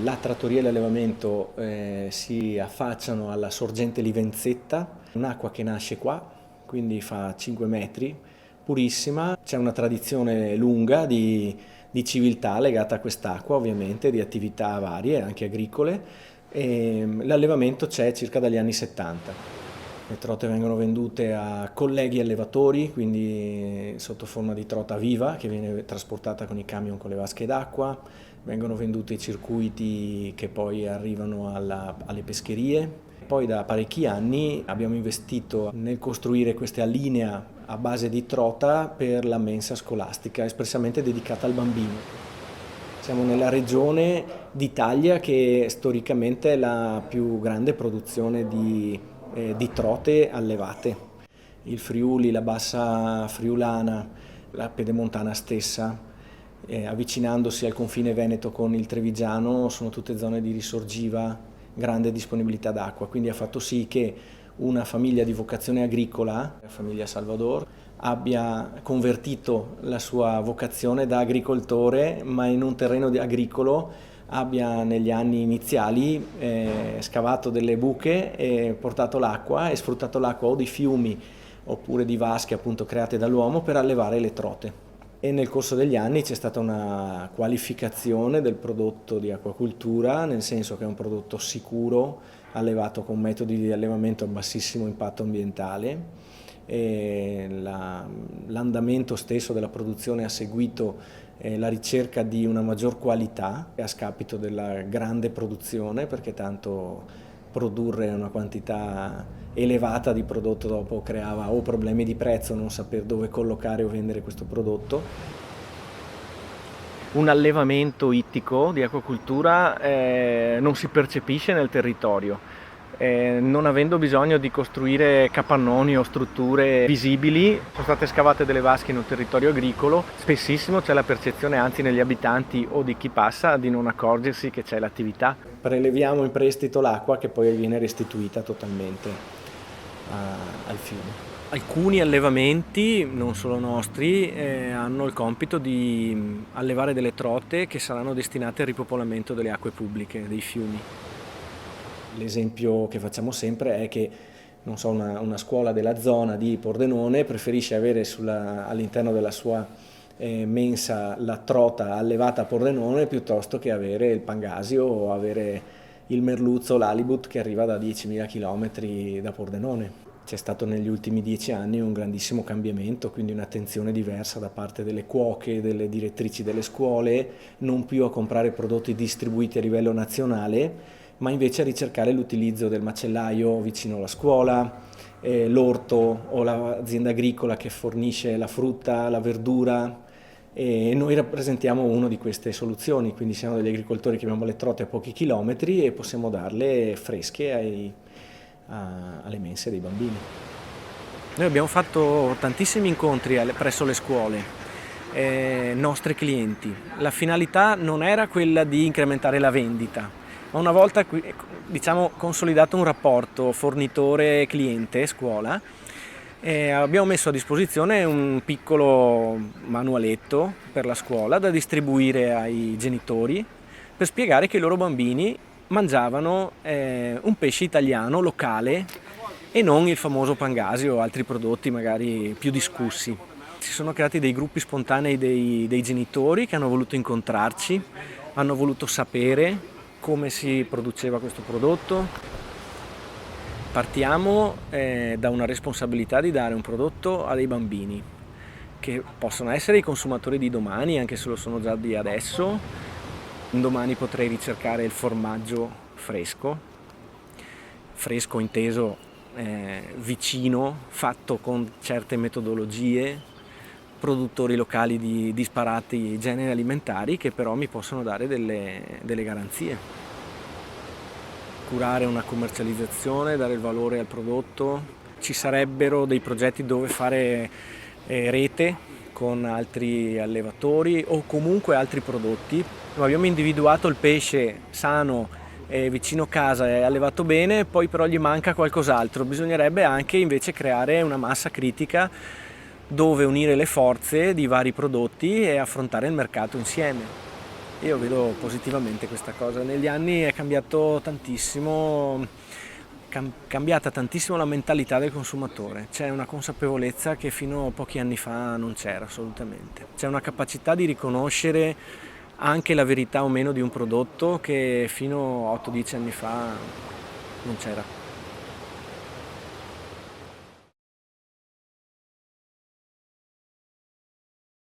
La trattoria e l'allevamento si affacciano alla sorgente Livenzetta, un'acqua che nasce qua, quindi fa 5 metri, purissima. C'è una tradizione lunga di civiltà legata a quest'acqua, ovviamente, di attività varie, anche agricole. E l'allevamento c'è circa dagli anni 70. Le trote vengono vendute a colleghi allevatori, quindi sotto forma di trota viva che viene trasportata con i camion con le vasche d'acqua, vengono vendute ai circuiti che poi arrivano alle pescherie. Poi da parecchi anni abbiamo investito nel costruire questa linea a base di trota per la mensa scolastica, espressamente dedicata al bambino. Siamo nella regione d'Italia che storicamente è la più grande produzione di trote allevate. Il Friuli, la bassa friulana, la pedemontana stessa, avvicinandosi al confine veneto con il trevigiano, sono tutte zone di risorgiva, grande disponibilità d'acqua, quindi ha fatto sì che una famiglia di vocazione agricola, la famiglia Salvador, abbia convertito la sua vocazione da agricoltore, ma in un terreno agricolo abbia negli anni iniziali scavato delle buche e portato l'acqua e sfruttato l'acqua o di fiumi oppure di vasche appunto create dall'uomo per allevare le trote. E nel corso degli anni c'è stata una qualificazione del prodotto di acquacultura, nel senso che è un prodotto sicuro, allevato con metodi di allevamento a bassissimo impatto ambientale. E l'andamento stesso della produzione ha seguito la ricerca di una maggior qualità a scapito della grande produzione, perché tanto produrre una quantità elevata di prodotto dopo creava o problemi di prezzo, non saper dove collocare o vendere questo prodotto. Un allevamento ittico di acquacultura non si percepisce nel territorio. Non avendo bisogno di costruire capannoni o strutture visibili, sono state scavate delle vasche in un territorio agricolo, spessissimo c'è la percezione, anzi negli abitanti o di chi passa, di non accorgersi che c'è l'attività. Preleviamo in prestito l'acqua che poi viene restituita totalmente al fiume. Alcuni allevamenti, non solo nostri, hanno il compito di allevare delle trote che saranno destinate al ripopolamento delle acque pubbliche, dei fiumi. L'esempio che facciamo sempre è che non so, una scuola della zona di Pordenone preferisce avere all'interno della sua mensa la trota allevata a Pordenone piuttosto che avere il pangasio o avere il merluzzo o l'halibut che arriva da 10.000 km da Pordenone. C'è stato negli ultimi 10 anni un grandissimo cambiamento, quindi un'attenzione diversa da parte delle cuoche, delle direttrici delle scuole, non più a comprare prodotti distribuiti a livello nazionale, ma invece a ricercare l'utilizzo del macellaio vicino alla scuola, l'orto o l'azienda agricola che fornisce la frutta, la verdura, e noi rappresentiamo una di queste soluzioni, quindi siamo degli agricoltori che abbiamo le trote a pochi chilometri e possiamo darle fresche alle mense dei bambini. Noi abbiamo fatto tantissimi incontri presso le scuole, nostri clienti. La finalità non era quella di incrementare la vendita, ma una volta consolidato un rapporto fornitore-cliente scuola, abbiamo messo a disposizione un piccolo manualetto per la scuola da distribuire ai genitori per spiegare che i loro bambini mangiavano un pesce italiano locale e non il famoso pangasio o altri prodotti magari più discussi. Si sono creati dei gruppi spontanei dei genitori che hanno voluto incontrarci, hanno voluto sapere come si produceva questo prodotto. Partiamo da una responsabilità di dare un prodotto a dei bambini che possono essere i consumatori di domani, anche se lo sono già di adesso. Domani potrei ricercare il formaggio fresco inteso vicino, fatto con certe metodologie, produttori locali di disparati generi alimentari che però mi possono dare delle garanzie. Curare una commercializzazione, dare il valore al prodotto. Ci sarebbero dei progetti dove fare rete con altri allevatori o comunque altri prodotti. Abbiamo individuato il pesce sano vicino casa, è allevato bene, poi però gli manca qualcos'altro. Bisognerebbe anche invece creare una massa critica dove unire le forze di vari prodotti e affrontare il mercato insieme. Io vedo positivamente questa cosa. Negli anni è cambiato tantissimo, cambiata tantissimo la mentalità del consumatore. C'è una consapevolezza che fino a pochi anni fa non c'era assolutamente. C'è una capacità di riconoscere anche la verità o meno di un prodotto che fino a 8-10 anni fa non c'era.